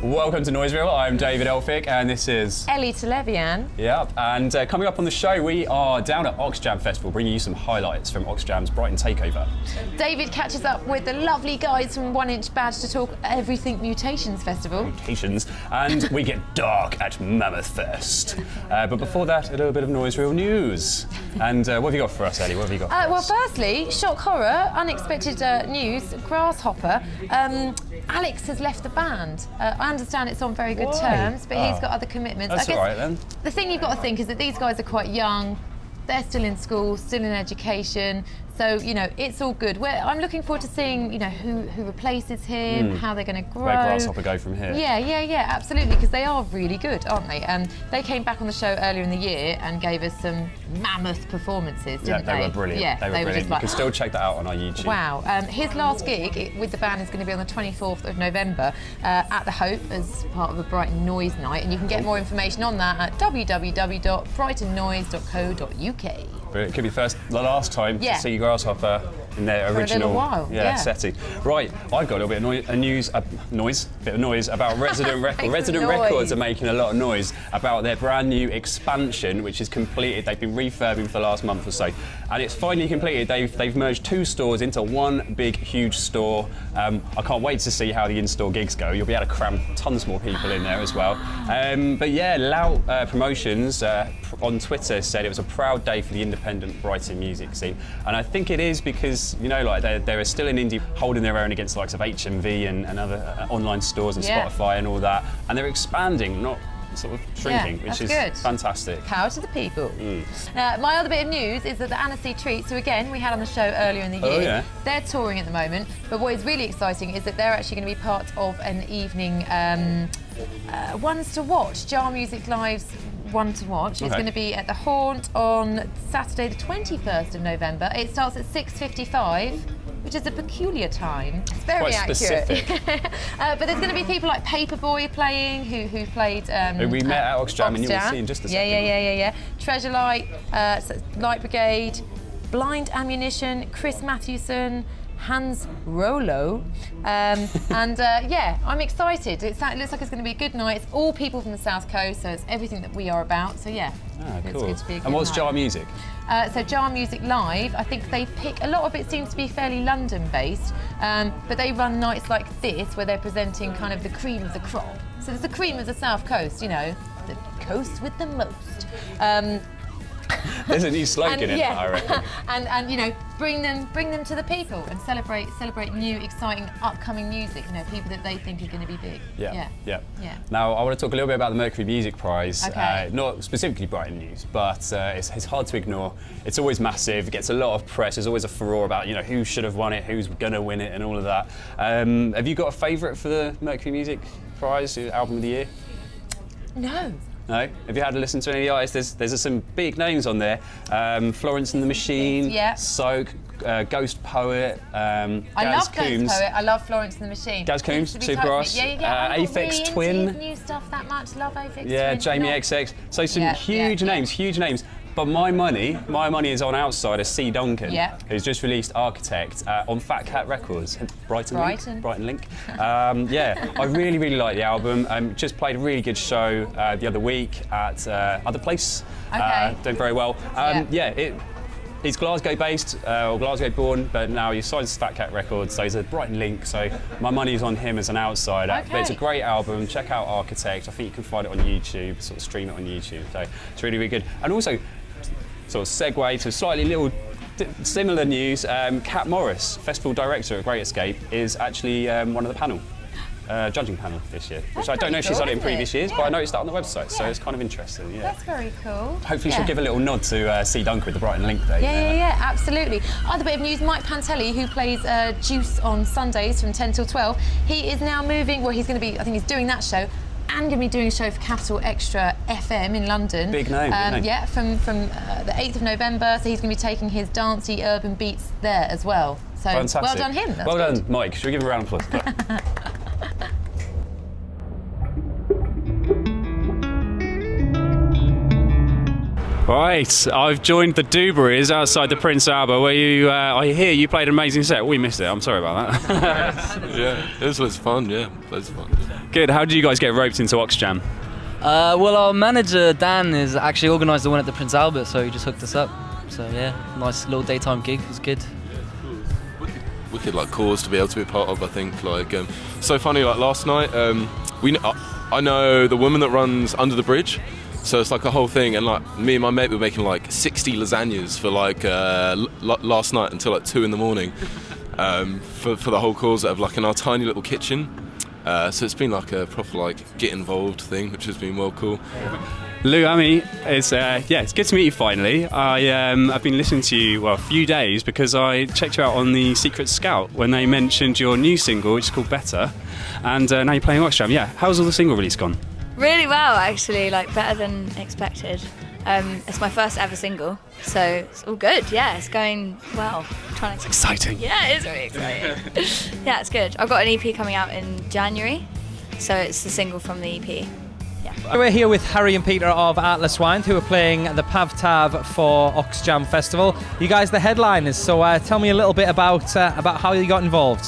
Welcome to Noiseville. I'm David Elphick and this is Ellie Televian. Yep, and coming up on the show we are down at Oxjam Festival bringing you some highlights from Oxjam's Brighton Takeover. David catches up with the lovely guys from 1 Inch Badge to talk everything Mutations Festival. Mutations, and we get dark at Mammoth Fest. But before that, a little bit of Noiseville news. And what have you got for us, Ellie? What have you got for us? Well, firstly, shock horror, unexpected news, Grasshopper. Alex has left the band. I understand it's on very good terms, but he's got other commitments. That's all right then. The thing you've got to think is that these guys are quite young. They're still in school, still in education. So, you know, it's all good. I'm looking forward to seeing, you know, who replaces him, how they're going to grow. Where Grasshopper go from here. Yeah, absolutely, because they are really good, aren't they? They came back on the show earlier in the year and gave us some mammoth performances, didn't they? Yeah, they were brilliant. Yeah, they were brilliant. just like, you can still check that out on our YouTube. Wow. His last gig with the band is going to be on the 24th of November at the Hope as part of a Brighton Noise Night, and you can get more information on that at www.brightonnoise.co.uk. But it could be the last time to see Grasshopper in their original setting. Right, I've got a little bit of noise about Resident Records. Resident Records are making a lot of noise about their brand new expansion, which is completed. They've been refurbing for the last month or so, and it's finally completed. They've merged 2 stores into one big, huge store. I can't wait to see how the in-store gigs go. You'll be able to cram tons more people in there as well. But yeah, Lout Promotions on Twitter said it was a proud day for the independent Brighton music scene, and I think it is because, you know, like they're still an indie holding their own against the likes of HMV and other online stores and Spotify and all that, and they're expanding, not sort of shrinking, which is fantastic. Power to the people. My other bit of news is that the Annecy Treats, who again we had on the show earlier in the year, they're touring at the moment, but what is really exciting is that they're actually going to be part of an evening ones to watch, Jar Music Live's one to watch. It's going to be at the Haunt on Saturday the 21st of November. It starts at 6:55, which is a peculiar time. It's very accurate. But there's going to be people like Paperboy playing, who played we met at Oxjam, and you will see in just a second. Yeah. Treasure Light, Light Brigade, Blind Ammunition, Chris Matthewson, Hans Rolo, and I'm excited. It looks like it's going to be a good night. It's all people from the South Coast, so it's everything that we are about. So yeah, cool. It's going to be a good And what's night. Jar Music? So Jar Music Live, I think they pick, a lot of it seems to be fairly London-based, but they run nights like this where they're presenting kind of the cream of the crop. So there's the cream of the South Coast, you know, the coast with the most. There's a new slogan in it, I reckon. and you know, bring them to the people and celebrate new, exciting, upcoming music. You know, people that they think are going to be big. Yeah. Now, I want to talk a little bit about the Mercury Music Prize. Not specifically Brighton news, but it's hard to ignore. It's always massive. It gets a lot of press. There's always a furore about, you know, who should have won it, who's going to win it, and all of that. Have you got a favourite for the Mercury Music Prize, album of the year? No. No? Have you had to listen to any of the artists? There's some big names on there. Florence and the Machine, Soak, Ghost Poet, I love Coombs. Ghost Poet. I love Florence and the Machine. Gaz Coombs, Supergrass, Aphex Twin. New stuff that much. Love Aphex Twin. Yeah, Jamie XX. So some huge names. But my money is on outsider C. Duncan, who's just released Architect on Fat Cat Records, Brighton Link. I really like the album. Just played a really good show the other week at Other Place, doing very well. He's Glasgow-based, or Glasgow-born, but now he signs Fat Cat Records, so he's a Brighton link, so my money's on him as an outsider. But it's a great album. Check out Architect. I think you can find it on YouTube, sort of stream it on YouTube, so it's really good. And also, sort of segue to slightly little similar news, Kat Morris, festival director at Great Escape, is actually one of the panel. Judging panel this year, which I don't know if she's done it in previous years, but I noticed that on the website, so it's kind of interesting. Yeah. That's very cool. Hopefully she'll give a little nod to C. Duncan with the Brighton Link Day. Yeah, absolutely. Other bit of news, Mike Pantelli, who plays Juice on Sundays from 10 till 12, he is now moving, well, he's going to be, I think he's doing that show, and going to be doing a show for Capital Extra FM in London. Big name. Yeah, from the 8th of November, so he's going to be taking his dancey urban beats there as well. So fantastic. Well done him. Well done, Mike. Should we give him a round of applause? Right, I've joined the Dewberries outside the Prince Albert, where you, I hear you played an amazing set. We missed it, I'm sorry about that. Yeah, it was fun, yeah, loads of fun. Good, how did you guys get roped into Oxjam? Well, our manager, Dan, is actually organised the one at the Prince Albert, so he just hooked us up. So yeah, nice little daytime gig, it was good. Wicked like cause to be able to be a part of, I think. Like, so funny, like last night, I know the woman that runs Under the Bridge, so it's like a whole thing, and like me and my mate were making like 60 lasagnas for like last night until like 2 in the morning for the whole cause of like in our tiny little kitchen. So it's been like a proper like get involved thing, which has been well cool. Lou, Ami, it's good to meet you finally. I've been listening to you a few days because I checked you out on the Secret Scout when they mentioned your new single, which is called Better, and now you're playing Oxjam. Yeah, how's all the single release gone? Really well, actually, like better than expected. It's my first ever single, so it's all good. Yeah, it's going well. It's exciting. Yeah, it is really exciting. Yeah, it's good. I've got an EP coming out in January, so it's the single from the EP. We're here with Harry and Peter of Atlas Wine, who are playing the PavTav for Oxjam Festival. You guys the headliners, so tell me a little bit about how you got involved.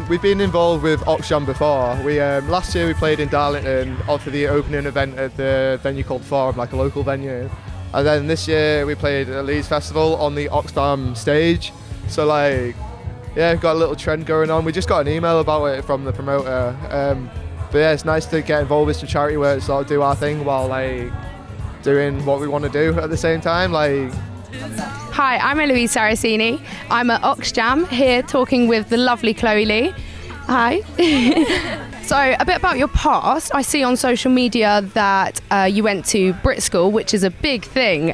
We've been involved with Oxjam before. We last year we played in Darlington for the opening event at the venue called Forum, like a local venue. And then this year we played at Leeds Festival on the Oxjam stage. So like, yeah, we've got a little trend going on. We just got an email about it from the promoter. But yeah, it's nice to get involved with some charity work, sort of do our thing while like doing what we want to do at the same time. Like, hi, I'm Eloise Saraceni. I'm at Oxjam here talking with the lovely Chloe Lee. Hi. So a bit about your past. I see on social media that you went to Brit School, which is a big thing.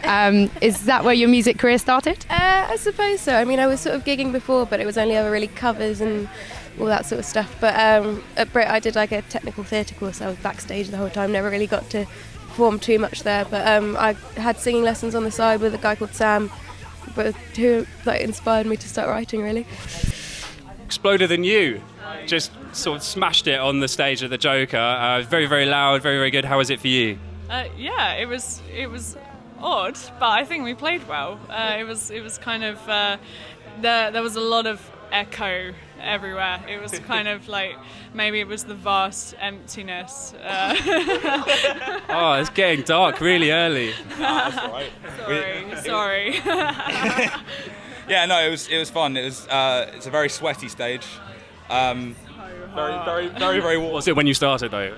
Is that where your music career started? I suppose so. I mean, I was sort of gigging before, but it was only ever really covers and all that sort of stuff. But at Brit, I did like a technical theatre course. I was backstage the whole time, never really got to perform too much there. But I had singing lessons on the side with a guy called Sam, who like inspired me to start writing, really. Exploded than you. Just sort of smashed it on the stage at the Joker. Very, very loud, very, very good. How was it for you? Yeah, it was odd, but I think we played well. It was kind of there was a lot of echo everywhere. It was kind of like maybe it was the vast emptiness. Oh, it's getting dark really early. That's all right. Sorry. Yeah, no, it was fun. It's a very sweaty stage. Very warm. Was it when you started though?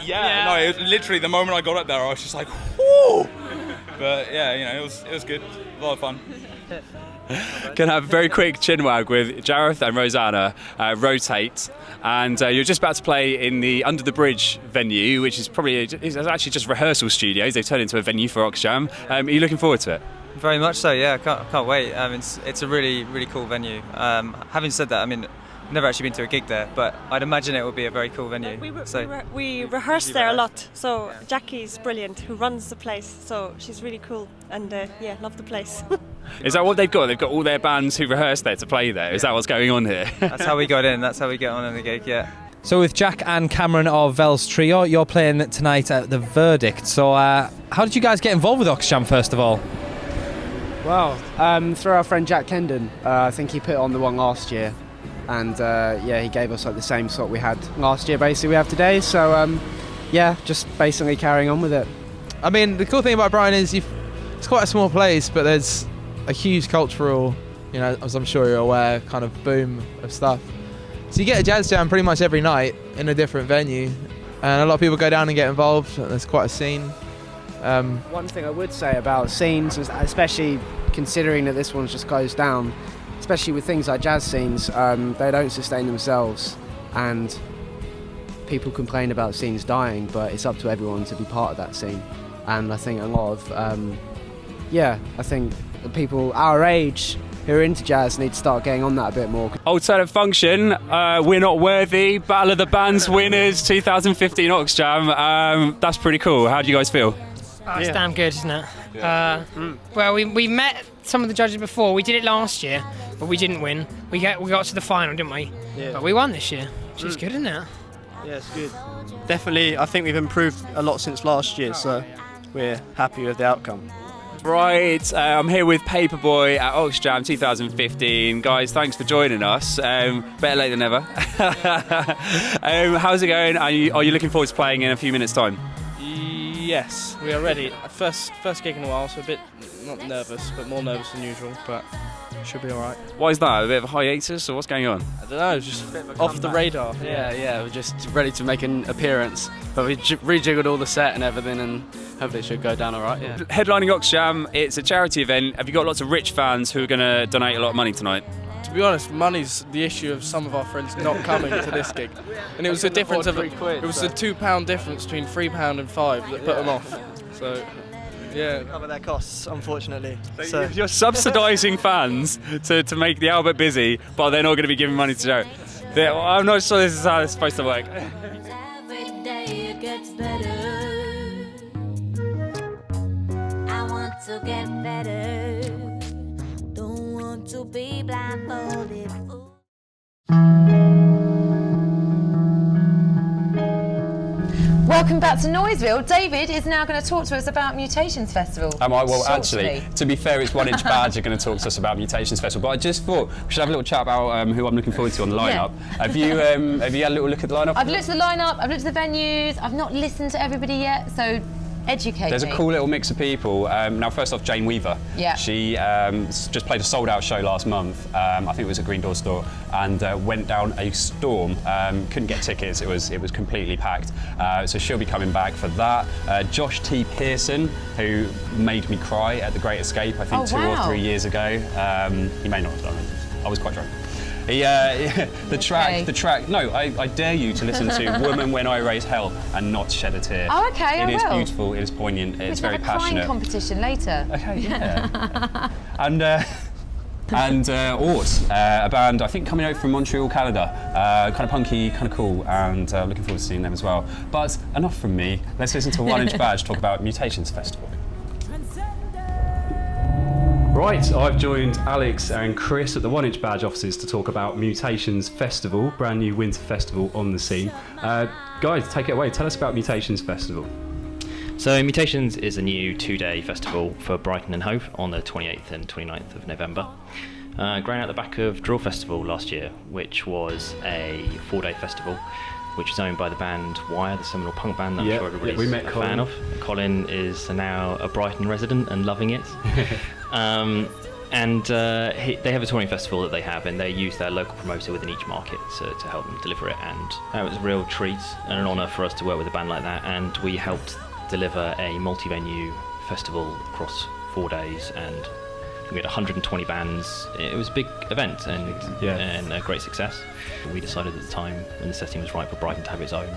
Yeah. No, it was literally the moment I got up there, I was just like, whoo! But yeah, you know, it was good. A lot of fun. Can have a very quick chinwag with Jareth and Rosanna, Rotate, and you're just about to play in the Under the Bridge venue, which is it's actually just rehearsal studios. They've turned into a venue for Oxjam. Are you looking forward to it? Very much so, yeah. Can't wait. It's a really, really cool venue. Having said that, I mean, I've never actually been to a gig there, but I'd imagine it would be a very cool venue. We rehearse there a lot, so Jackie's brilliant, who runs the place, so she's really cool, and yeah, love the place. Is that what they've got? They've got all their bands who rehearse there to play there. Is that what's going on here? That's how we got in. That's how we get on in the gig, yeah. So with Jack and Cameron of Vel's Trio, you're playing tonight at The Verdict. So how did you guys get involved with Oxjam, first of all? Well, through our friend Jack Kendon. I think he put on the one last year. And yeah, he gave us like the same slot we had last year, basically, we have today. So yeah, just basically carrying on with it. I mean, the cool thing about Brighton is it's quite a small place, but there's a huge cultural, you know, as I'm sure you're aware, kind of boom of stuff. So you get a jazz jam pretty much every night in a different venue, and a lot of people go down and get involved, and there's quite a scene. One thing I would say about scenes, especially considering that this one's just closed down, especially with things like jazz scenes, they don't sustain themselves, and people complain about scenes dying, but it's up to everyone to be part of that scene. And I think a lot of, I think the people our age who are into jazz need to start getting on that a bit more. Alternate Function, We're Not Worthy, Battle of the Bands winners, 2015 Oxjam. That's pretty cool. How do you guys feel? Oh, it's damn good, isn't it? Yeah. Well, we met some of the judges before. We did it last year, but we didn't win. We got to the final, didn't we? Yeah. But we won this year, which is good, isn't it? Yeah, it's good. Definitely, I think we've improved a lot since last year, so we're happy with the outcome. Right, I'm here with Paperboy at Oxjam 2015. Guys, thanks for joining us. Better late than never. How's it going? Are you looking forward to playing in a few minutes' time? Yes, we are ready. First gig in a while, so a bit not nervous, but more nervous than usual, but should be all right. Why is that? A bit of a hiatus, or what's going on? I don't know, just off the radar. Yeah, we're just ready to make an appearance, but we rejiggled all the set and everything, and hopefully it should go down all right. Yeah. Headlining Oxjam, it's a charity event. Have you got lots of rich fans who are going to donate a lot of money tonight? To be honest, money's the issue of some of our friends not coming to this gig, and it was a difference of it was a £2 difference between £3 and £5 that put them off. So. Yeah, cover their costs, unfortunately. So you're subsidising fans to make the Albert busy, but they're not going to be giving money to charity. I'm not sure this is how it's supposed to work. Every day it gets better. I want to get better. Don't want to be blindfolded. Welcome back to Noiseville. David is now going to talk to us about Mutations Festival. Am I? Well, shortly. actually, to be fair, it's 1 Inch Badge are going to talk to us about Mutations Festival, but I just thought we should have a little chat about who I'm looking forward to on the lineup. Yeah. Have you had a little look at the lineup? I've looked at the lineup, I've looked at the venues, I've not listened to everybody yet, so educate There's me. a cool little mix of people. Now, first off, Jane Weaver. Yeah. She just played a sold-out show last month. I think it was at Green Door Store, and went down a storm. Couldn't get tickets. It was completely packed. So she'll be coming back for that. Josh T. Pearson, who made me cry at The Great Escape, I think 2 or 3 years ago. He may not have done it. I was quite drunk. The track. No, I dare you to listen to "Woman When I Raise Hell" and not shed a tear. Oh, okay, It is beautiful. It is poignant. It's very passionate. Crying competition later. Okay, yeah. and Ort, a band I think coming out from Montreal, Canada. Kind of punky, kind of cool, and looking forward to seeing them as well. But enough from me. Let's listen to 1 Inch Badge talk about Mutations Festival. Right, I've joined Alex and Chris at the 1 Inch Badge offices to talk about Mutations Festival, brand new winter festival on the scene. Guys, take it away. Tell us about Mutations Festival. So Mutations is a new 2-day festival for Brighton and Hove on the 28th and 29th of November. Grown out the back of Draw Festival last year, which was a 4-day festival, which is owned by the band Wire, the seminal punk band that I'm sure everybody's a fan of. Colin is now a Brighton resident and loving it. They have a touring festival that they have, and they use their local promoter within each market to help them deliver it, and that was a real treat and an honour for us to work with a band like that, and we helped deliver a multi-venue festival across 4 days, and we had 120 bands. It was a big event and a great success. We decided at the time when the setting was right for Brighton to have its own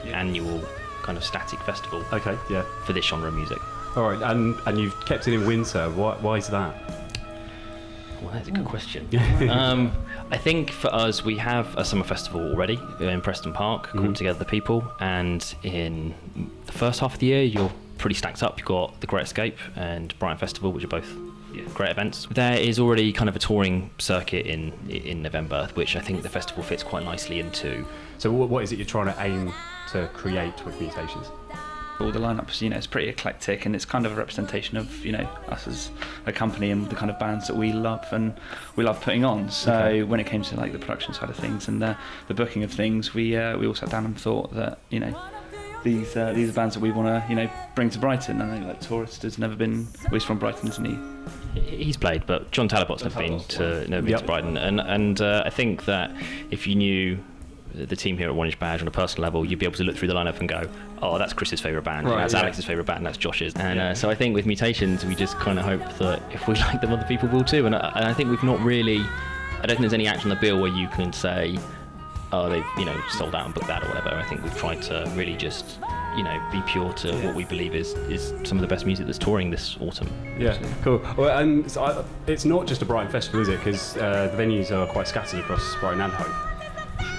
annual kind of static festival for this genre of music. All right, and you've kept it in winter. Why is that? Well, that's a good question. I think for us, we have a summer festival already in Preston Park called Together the People, and in the first half of the year, you're pretty stacked up. You've got the Great Escape and Brighton Festival, which are both great events. There is already kind of a touring circuit in November, which I think the festival fits quite nicely into. So what is it you're trying to aim to create with Mutations? All the lineups, it's pretty eclectic, and it's kind of a representation of, us as a company and the kind of bands that we love and we love putting on. So when it came to like the production side of things and the booking of things, we all sat down and thought that these are bands that we want to bring to Brighton. And I think like Tourist has never been, well, he's from Brighton, isn't he? He's played, but John Talabot's never been to Brighton, and I think that if you knew the team here at 1 Inch Badge on a personal level, you'd be able to look through the lineup and go, oh, that's Chris's favourite band, that's Alex's favourite band, that's Josh's. And so I think with Mutations, we just kind of hope that if we like them, other people will too. And I think we've not really, I don't think there's any act on the bill where you can say, oh, they've sold out and booked that or whatever. I think we've tried to really just be pure to what we believe is some of the best music that's touring this autumn. Yeah, cool. Well, and it's not just a Brighton festival, is it? Because the venues are quite scattered across Brighton and Hove.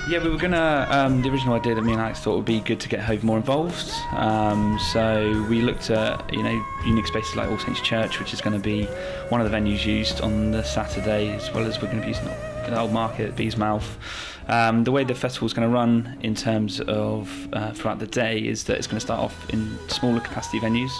Yeah, we were gonna. The original idea that me and Alex thought would be good to get Hove more involved. So we looked at unique spaces like All Saints Church, which is going to be one of the venues used on the Saturday, as well as we're going to be using the Old Market, Beesmouth, The way the festival's going to run in terms of throughout the day is that it's going to start off in smaller capacity venues,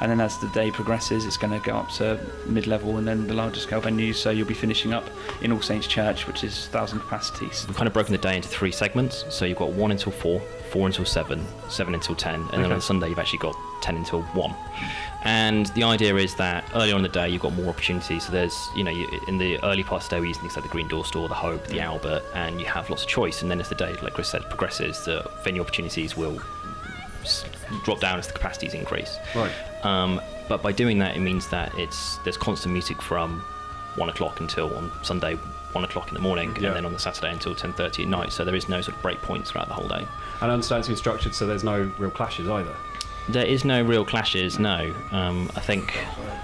and then as the day progresses it's going to go up to mid-level and then the larger scale venues, so you'll be finishing up in All Saints Church, which is 1,000 capacities. We've kind of broken the day into 3 segments, so you've got 1 until 4, 4 until 7, 7 until 10, and then on Sunday you've actually got 10 until 1. And the idea is that earlier on in the day you've got more opportunities. So there's, in the early part of the day we use things like the Green Door Store, the Hope, the Albert, and you have lots of choice. And then as the day, like Chris said, progresses, the venue opportunities will drop down as the capacities increase. Right. But by doing that, it means that there's constant music from 1 o'clock until on Sunday 1 o'clock in the morning, and then on the Saturday until 10:30 at night. So there is no sort of break points throughout the whole day. And I understand it's been structured so there's no real clashes either. There is no real clashes, no. I think...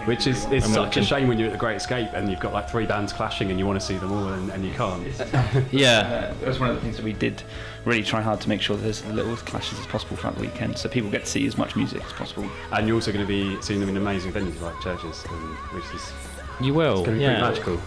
Which is such a shame when you're at the Great Escape and you've got like 3 bands clashing and you want to see them all and you can't. Yeah. That was one of the things that we did really try hard to make sure there's as little clashes as possible throughout the weekend, so people get to see as much music as possible. And you're also going to be seeing them in amazing venues like churches, which is... You will, it's going to be pretty magical.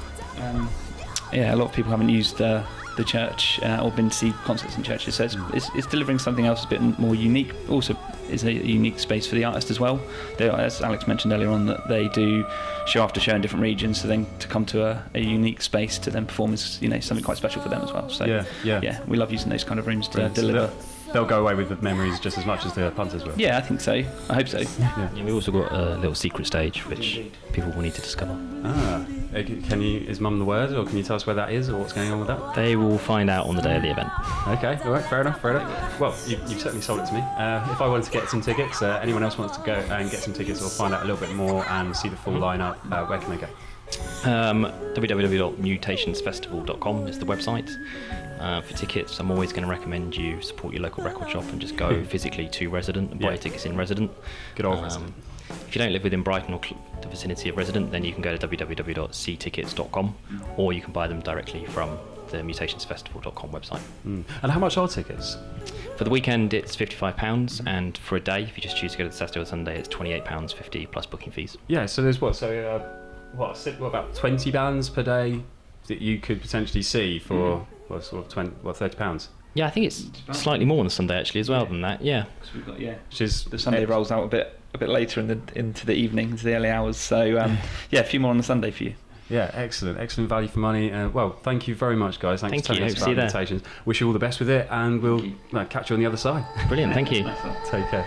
Yeah, a lot of people haven't used the church or been to see concerts in churches, so it's delivering something else a bit more unique. Also is a unique space for the artist as well. As Alex mentioned earlier on, that they do show after show in different regions, so then to come to a unique space to then perform is something quite special for them as well. So yeah, we love using those kind of rooms to deliver. They'll go away with the memories just as much as the punters will. Yeah, I think so. I hope so. Yeah, we've also got a little secret stage which people will need to discover. Is Mum the word, or can you tell us where that is, or what's going on with that? They will find out on the day of the event. Okay, all right, fair enough. Well, you've certainly sold it to me. If I wanted to get some tickets, anyone else wants to go and get some tickets or find out a little bit more and see the full lineup, where can they go? www.mutationsfestival.com is the website. For tickets, I'm always going to recommend you support your local record shop and just go physically to Resident and buy your tickets in Resident. Good old Resident. If you don't live within Brighton or the vicinity of Resident, then you can go to www.ctickets.com, or you can buy them directly from the mutationsfestival.com website. And how much are tickets? For the weekend it's £55, and for a day, if you just choose to go to the Saturday or Sunday, it's £28.50 plus booking fees. Yeah, so there's what about 20 bands per day that you could potentially see for £30? Yeah, I think it's slightly more on the Sunday actually as well than that. Yeah. We've got, which is the Sunday rolls out a bit later into the evening, into the early hours. So a few more on the Sunday for you. Yeah, excellent value for money. Well, thank you very much, guys. Thanks for telling us about Mutations. Wish you all the best with it, and we'll catch you on the other side. Brilliant, thank you. Take care.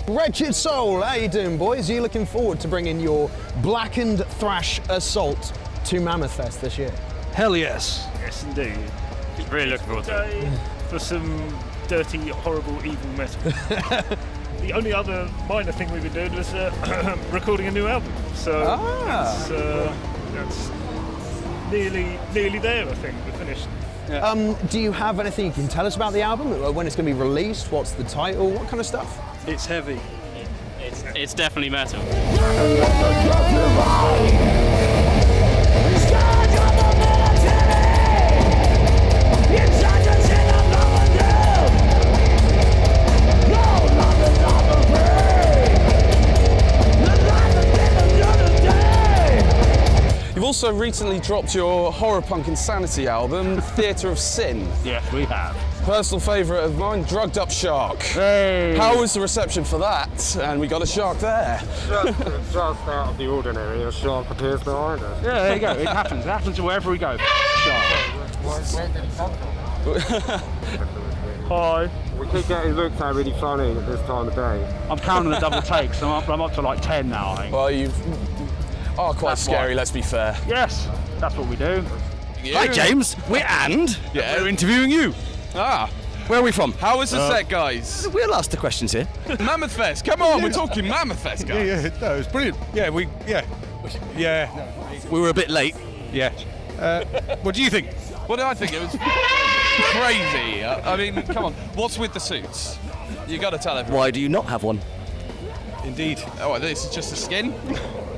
Wretched Soul, how you doing, boys? Are you looking forward to bringing your blackened thrash assault to Mammoth Fest this year? Hell yes. Yes, indeed. Really looking forward to it. For some dirty, horrible, evil metal. The only other minor thing we've been doing was recording a new album. So that's nearly there, I think. We're finished. Yeah. Do you have anything you can tell us about the album? When it's going to be released? What's the title? What kind of stuff? It's heavy. It's definitely metal. You've also recently dropped your horror punk insanity album, Theatre of Sin. Yes, we have. Personal favourite of mine, Drugged Up Shark. Hey. How was the reception for that? And we got a shark there. Just out of the ordinary, a shark appears behind us. Yeah, there you go. It happens. It happens wherever we go. Shark. Where did it come from? Hi. We keep getting looked at really funny at this time of day. I'm counting the double takes. I'm up to like 10 now, I think. Well, you are quite scary, let's be fair. Yes, that's what we do. Hi, James. We're we're interviewing you. Where are we from? How was the set, guys? We'll ask the questions here. Mammoth Fest, come on, we're talking Mammoth Fest, guys. Yeah, no, it was brilliant. Yeah, we were a bit late. Yeah. What do you think? What do I think? It was crazy. I mean, come on. What's with the suits? You got to tell everyone. Why do you not have one? Indeed. Oh, this is just the skin?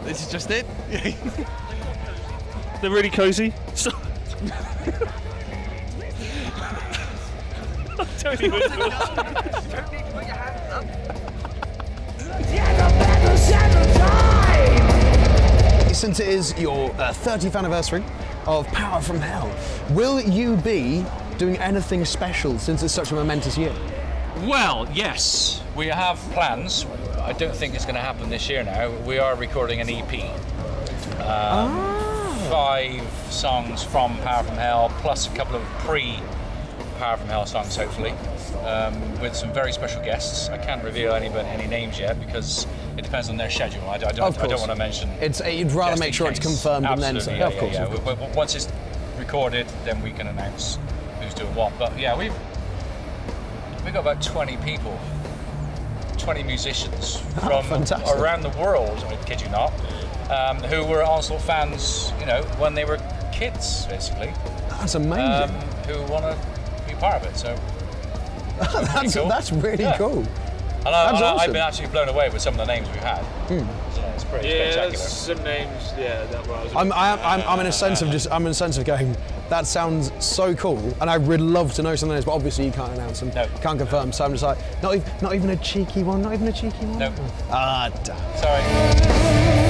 This is just it? They're really cosy. So don't even Since it is your 30th anniversary of Power from Hell, will you be doing anything special since it's such a momentous year? Well, yes, we have plans. I don't think it's going to happen this year now. We are recording an EP. 5 songs from Power from Hell, plus a couple of pre-Power from Hell songs, hopefully, with some very special guests. I can't reveal any names yet because it depends on their schedule. I don't want to mention. You'd rather make sure it's confirmed and then say. Of course. Once it's recorded, then we can announce who's doing what. But yeah, we've got about 20 people, 20 musicians from around the world, I kid you not, who were Onslaught fans, when they were kids, basically. That's amazing. Who want to be part of it, so that's really cool. And awesome. I've been absolutely blown away with some of the names we've had. It's pretty spectacular. There's some names. I'm in a sense of going, that sounds so cool, and I would love to know some names, but obviously you can't announce them, can't confirm. So I'm just like, not even a cheeky one, No. Ah, damn. Sorry.